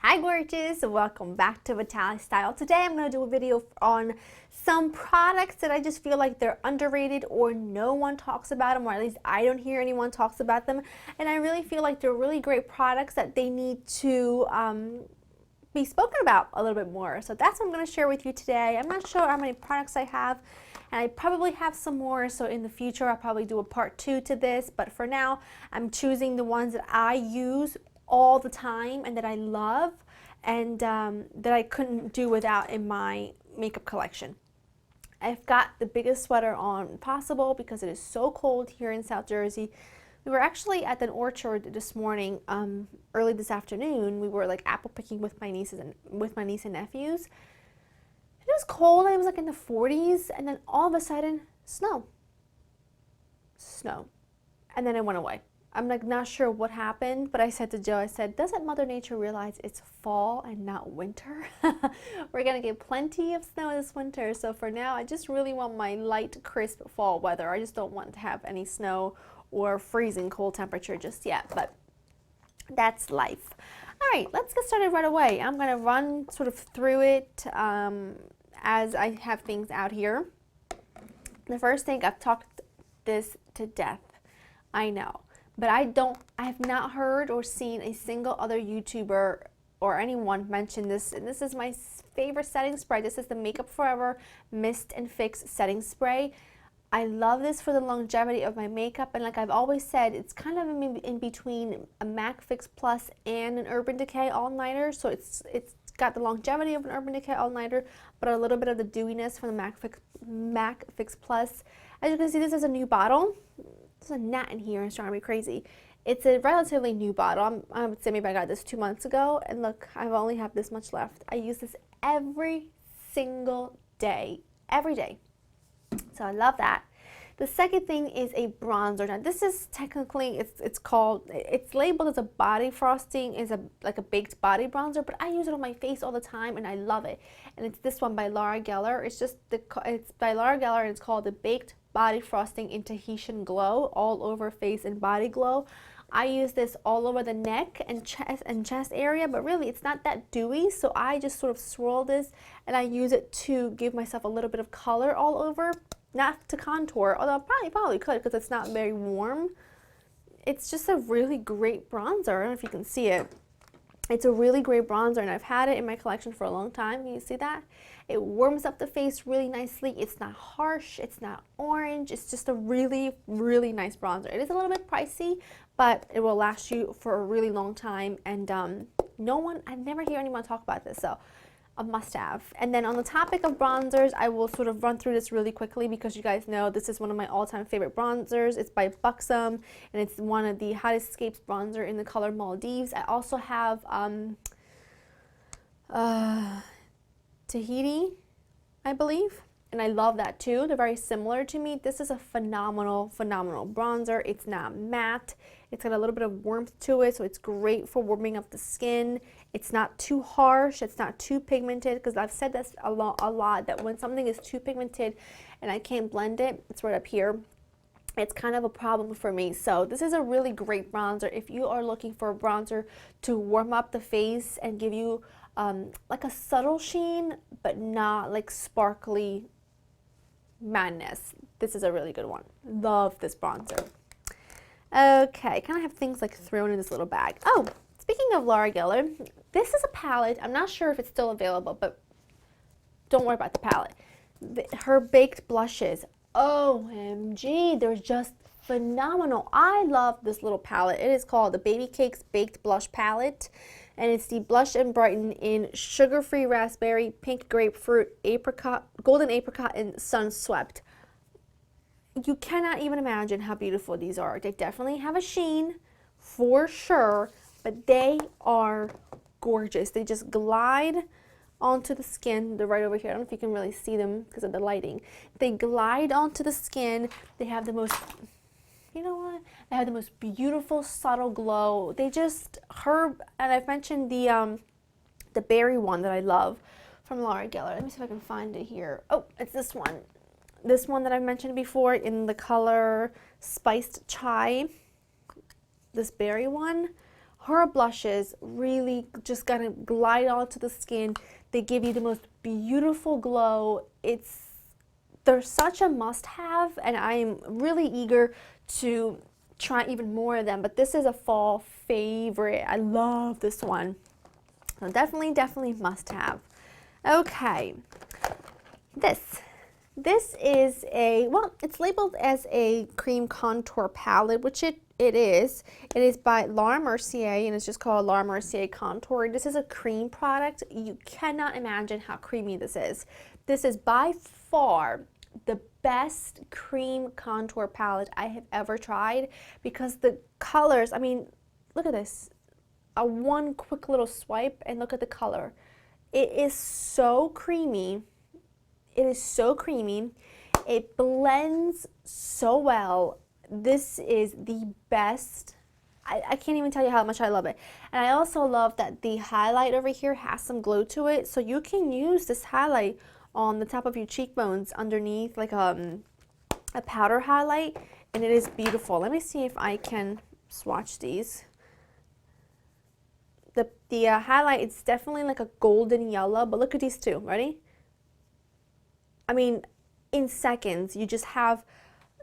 Hi gorgeous, welcome back to Vitale Style. Today I'm going to do a video on some products that I just feel like they're underrated or no one talks about them, or at least I don't hear anyone talks about them, and I really feel like they're really great products that they need to be spoken about a little bit more. So that's what I'm going to share with you today. I'm not sure how many products I have, and I probably have some more, so in the future I'll probably do a part 2 to this, but for now I'm choosing the ones that I use all the time and that I love and that I couldn't do without in my makeup collection. I've got the biggest sweater on possible because it is so cold here in South Jersey. We were actually at an orchard this morning, early this afternoon. We were like apple picking with my nieces and niece and nephews. It was cold. It was like in the 40s, and then all of a sudden, snow, and then it went away. I'm like not sure what happened, but I said to Joe, I said, doesn't Mother Nature realize it's fall and not winter? We're gonna get plenty of snow this winter, so for now I just really want my light, crisp fall weather. I just don't want to have any snow or freezing cold temperature just yet, but that's life. All right, let's get started right away. I'm gonna run sort of through it as I have things out here. The first thing, I've talked this to death, I know. But I have not heard or seen a single other YouTuber or anyone mention this. And this is my favorite setting spray. This is the Makeup Forever Mist and Fix Setting Spray. I love this for the longevity of my makeup. And like I've always said, it's kind of in between a MAC Fix Plus and an Urban Decay All-Nighter. So it's got the longevity of an Urban Decay All-Nighter, but a little bit of the dewiness from the MAC Fix Plus. As you can see, this is a new bottle. There's a gnat in here and it's driving me crazy. It's a relatively new bottle. I would say maybe I got this 2 months ago, and look, I only have this much left. I use this every single day, every day. So I love that. The second thing is a bronzer. Now this is technically, it's labeled as a body frosting, is like a baked body bronzer, but I use it on my face all the time and I love it. And it's this one by Laura Geller. It's by Laura Geller and it's called the Baked Body Frosting in Tahitian Glow, all over face and body glow. I use this all over the neck and chest area, but really it's not that dewy, so I just sort of swirl this and I use it to give myself a little bit of color all over, not to contour, although I probably could because it's not very warm. It's just a really great bronzer. I don't know if you can see it. It's a really great bronzer and I've had it in my collection for a long time. Can you see that? It warms up the face really nicely. It's not harsh, it's not orange. It's just a really, really nice bronzer. It is a little bit pricey, but it will last you for a really long time. And I never hear anyone talk about this, so a must-have. And then on the topic of bronzers, I will sort of run through this really quickly because you guys know this is one of my all-time favorite bronzers. It's by Buxom and it's one of the Hot Escapes bronzer in the color Maldives. I also have Tahiti, I believe, and I love that too. They're very similar to me. This is a phenomenal bronzer. It's not matte. It's got a little bit of warmth to it, so it's great for warming up the skin. It's not too harsh. It's not too pigmented, because I've said this a lot that when something is too pigmented and I can't blend it, it's right up here, it's kind of a problem for me. So this is a really great bronzer if you are looking for a bronzer to warm up the face and give you like a subtle sheen, but not like sparkly madness. This is a really good one. Love this bronzer. Okay, kind of have things like thrown in this little bag. Oh, speaking of Laura Geller, this is a palette. I'm not sure if it's still available, but don't worry about the palette. Her baked blushes, OMG, they're just phenomenal. I love this little palette. It is called the Baby Cakes Baked Blush Palette, and it's the Blush and Brighten in Sugar-Free Raspberry, Pink Grapefruit, Apricot, Golden Apricot, and Sun Swept. You cannot even imagine how beautiful these are. They definitely have a sheen, for sure, but they are gorgeous. They just glide onto the skin. They're right over here. I don't know if you can really see them because of the lighting. They glide onto the skin. They have the most, you know what? They have the most beautiful subtle glow. They just, and I've mentioned the berry one that I love from Laura Geller. Let me see if I can find it here. Oh, it's this one. This one that I mentioned before in the color Spiced Chai. This berry one. Her blushes really just gonna glide onto the skin. They give you the most beautiful glow. They're such a must-have, and I'm really eager to try even more of them, but this is a fall favorite. I love this one. So definitely must-have. Okay, this is a, well, it's labeled as a cream contour palette, which it is. It is by Laura Mercier, and it's just called Laura Mercier Contour. This is a cream product. You cannot imagine how creamy this is. This is by far the best cream contour palette I have ever tried, because the colors, I mean, look at this. One quick little swipe and look at the color. It is so creamy. It is so creamy. It blends so well. This is the best. I can't even tell you how much I love it. And I also love that the highlight over here has some glow to it, so you can use this highlight on the top of your cheekbones underneath, like a powder highlight, and it is beautiful. Let me see if I can swatch these. The highlight, it's definitely like a golden yellow, but look at these two. Ready? I mean, in seconds, you just have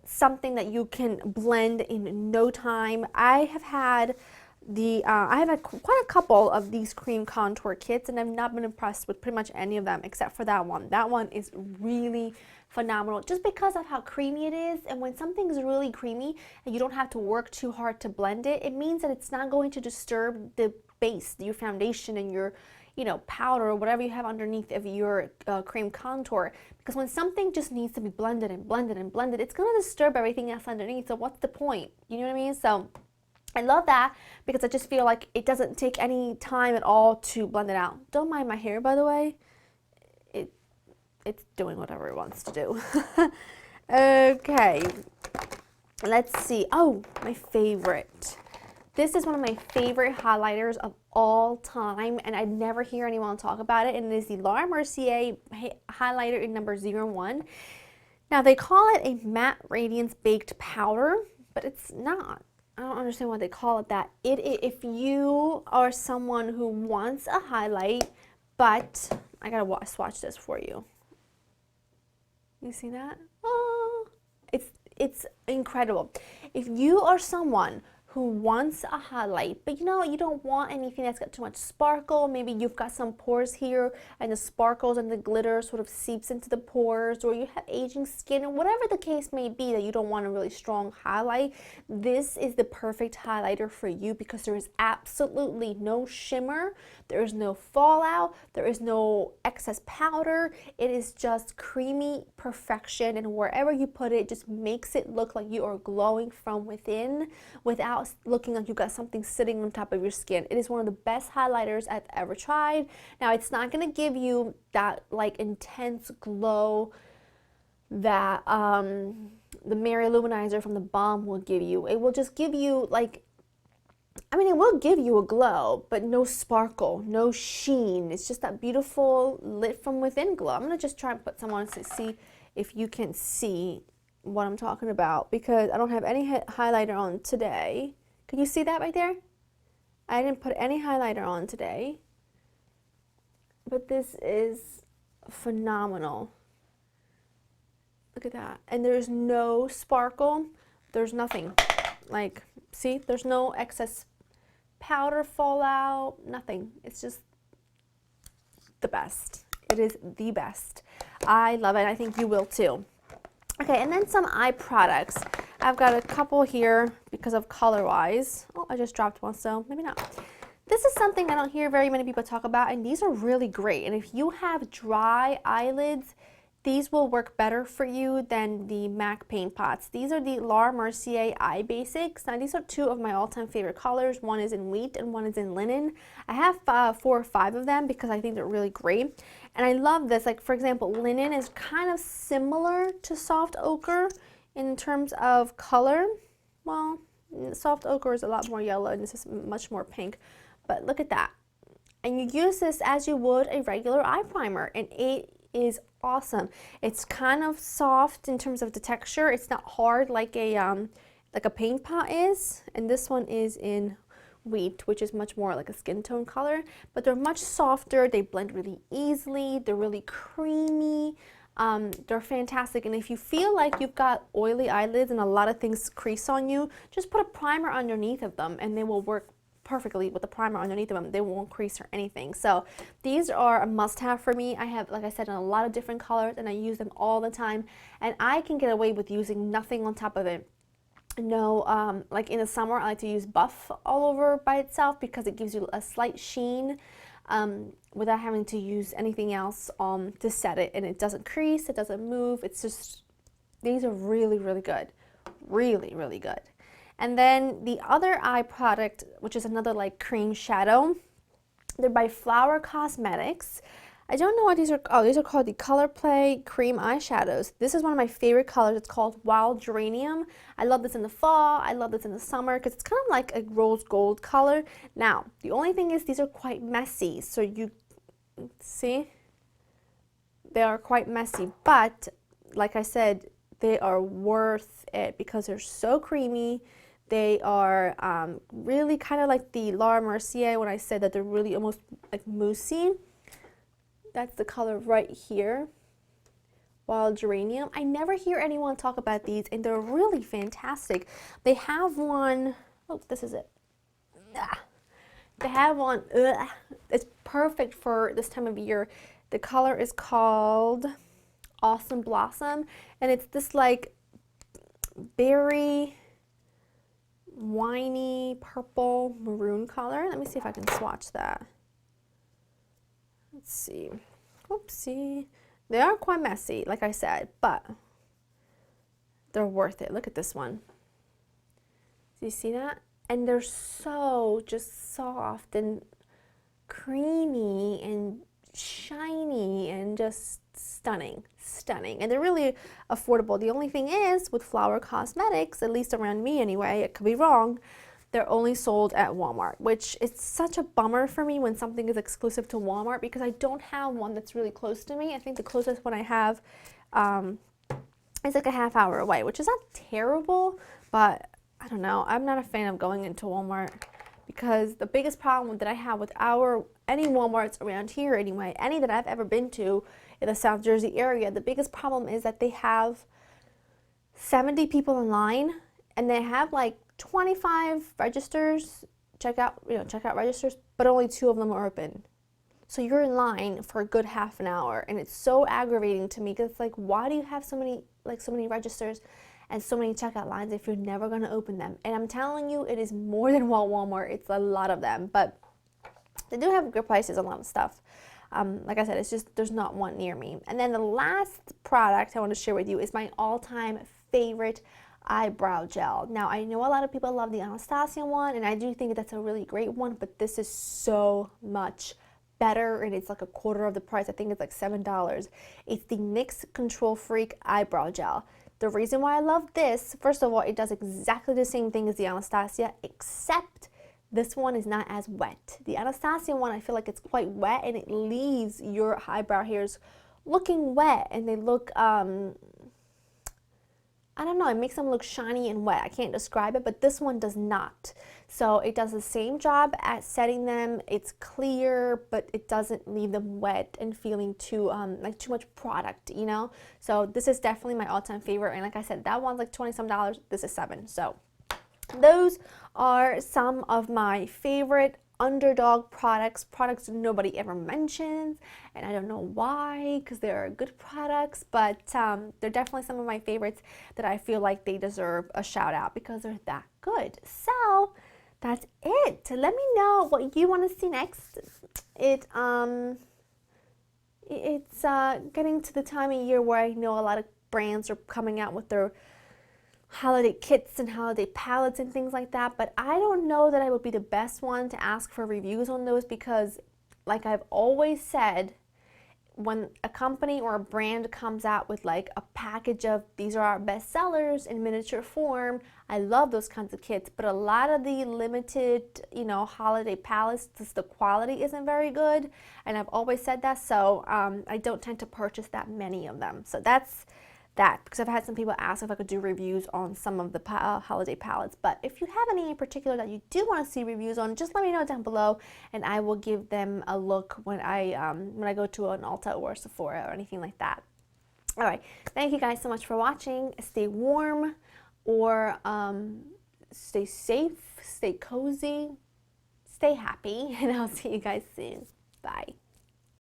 something that you can blend in no time. I have had quite a couple of these cream contour kits, and I've not been impressed with pretty much any of them except for that one. That one is really phenomenal just because of how creamy it is. And when something is really creamy and you don't have to work too hard to blend it, it means that it's not going to disturb the base, your foundation, and your powder or whatever you have underneath of your cream contour. Because when something just needs to be blended and blended and blended, it's going to disturb everything else underneath. So what's the point? You know what I mean? So I love that because I just feel like it doesn't take any time at all to blend it out. Don't mind my hair, by the way. It's doing whatever it wants to do. Okay, let's see. Oh, my favorite. This is one of my favorite highlighters of all time, and I never hear anyone talk about it, and it is the Laura Mercier highlighter in number 01. Now, they call it a matte radiance baked powder, but it's not. I don't understand why they call it that. If you are someone who wants a highlight, but I gotta swatch this for you. You see that? Oh, it's incredible. If you are someone who wants a highlight, but you don't want anything that's got too much sparkle. Maybe you've got some pores here and the sparkles and the glitter sort of seeps into the pores, or you have aging skin, or whatever the case may be that you don't want a really strong highlight. This is the perfect highlighter for you because there is absolutely no shimmer, there is no fallout, there is no excess powder. It is just creamy perfection, and wherever you put it, just makes it look like you are glowing from within without looking like you got something sitting on top of your skin. It is one of the best highlighters I've ever tried. Now, it's not going to give you that like intense glow that the Mary Luminizer from the Balm will give you. It will just give you like, I mean, it will give you a glow, but no sparkle, no sheen. It's just that beautiful lit from within glow. I'm going to just try and put some on to see if you can see what I'm talking about, because I don't have any highlighter on today. Can you see that right there? I didn't put any highlighter on today, but this is phenomenal. Look at that. And there's no sparkle. There's nothing. Like, see, there's no excess powder fallout, nothing. It's just the best. It is the best. I love it. I think you will too. Okay, and then some eye products. I've got a couple here because of color-wise. Oh, I just dropped one, so maybe not. This is something I don't hear very many people talk about, and these are really great. And if you have dry eyelids, these will work better for you than the MAC paint pots. These are the Laura Mercier Eye Basics. Now, these are two of my all-time favorite colors. One is in wheat and one is in linen. I have 4 or 5 of them because I think they're really great. And I love this. Like, for example, linen is kind of similar to soft ochre in terms of color. Well, soft ochre is a lot more yellow and this is much more pink. But look at that. And you use this as you would a regular eye primer, and it is awesome. It's kind of soft in terms of the texture. It's not hard like a paint pot is. And this one is in wheat, which is much more like a skin tone color, but they're much softer. They blend really easily. They're really creamy. They're fantastic. And if you feel like you've got oily eyelids and a lot of things crease on you, just put a primer underneath of them and they will work perfectly with the primer underneath of them. They won't crease or anything. So these are a must-have for me. I have, like I said, in a lot of different colors and I use them all the time, and I can get away with using nothing on top of it. No, like in the summer I like to use Buff all over by itself because it gives you a slight sheen without having to use anything else to set it, and it doesn't crease, it doesn't move. It's just, these are really, really good. Really, really good. And then the other eye product, which is another like cream shadow, they're by Flower Cosmetics. I don't know what these are. Oh, these are called the Color Play Cream Eyeshadows. This is one of my favorite colors. It's called Wild Geranium. I love this in the fall. I love this in the summer because it's kind of like a rose gold color. Now, the only thing is these are quite messy. So you see, they are quite messy. But like I said, they are worth it because they're so creamy. They are really kind of like the Laura Mercier when I said that they're really almost like moussey. That's the color right here, Wild Geranium. I never hear anyone talk about these, and they're really fantastic. They have one, oh, this is it. They have one, it's perfect for this time of year. The color is called Awesome Blossom, and it's this like berry, winey, purple, maroon color. Let me see if I can swatch that. Let's see. Oopsie. They are quite messy, like I said, but they're worth it. Look at this one. Do you see that? And they're so just soft and creamy and shiny and just stunning, stunning. And they're really affordable. The only thing is with Flower Cosmetics, at least around me anyway, it could be wrong, they're only sold at Walmart, which is such a bummer for me when something is exclusive to Walmart because I don't have one that's really close to me. I think the closest one I have is like a half hour away, which is not terrible, but I don't know. I'm not a fan of going into Walmart because the biggest problem that I have with any Walmarts around here anyway, any that I've ever been to in the South Jersey area, the biggest problem is that they have 70 people in line and they have like 25 registers, checkout registers, but only 2 of them are open. So you're in line for a good half an hour, and it's so aggravating to me because it's like, why do you have so many registers and so many checkout lines if you're never going to open them? And I'm telling you, it is more than Walmart. It's a lot of them, but they do have good prices on a lot of stuff. Like I said, it's just there's not one near me. And then the last product I want to share with you is my all-time favorite eyebrow gel. Now, I know a lot of people love the Anastasia one, and I do think that's a really great one, but this is so much better, and it's like a quarter of the price. I think it's like $7. It's the NYX Control Freak Eyebrow Gel. The reason why I love this, first of all, it does exactly the same thing as the Anastasia, except this one is not as wet. The Anastasia one, I feel like it's quite wet, and it leaves your eyebrow hairs looking wet, and they look, I don't know, it makes them look shiny and wet. I can't describe it, but this one does not. So it does the same job at setting them. It's clear, but it doesn't leave them wet and feeling too like too much product, you know? So this is definitely my all-time favorite. And like I said, that one's like $20-some. This is $7. So those are some of my favorite underdog products nobody ever mentions, and I don't know why, because they're good products, but they're definitely some of my favorites that I feel like they deserve a shout out because they're that good. So that's it. Let me know what you want to see next. It's getting to the time of year where I know a lot of brands are coming out with their holiday kits and holiday palettes and things like that, but I don't know that I would be the best one to ask for reviews on those because, like I've always said, when a company or a brand comes out with like a package of these are our best sellers in miniature form, I love those kinds of kits, but a lot of the limited, holiday palettes, just the quality isn't very good, and I've always said that, so I don't tend to purchase that many of them. So that's that, because I've had some people ask if I could do reviews on some of the holiday palettes. But if you have any in particular that you do want to see reviews on, just let me know down below, and I will give them a look when I go to an Ulta or Sephora or anything like that. All right, thank you guys so much for watching. Stay warm, or stay safe, stay cozy, stay happy, and I'll see you guys soon. Bye.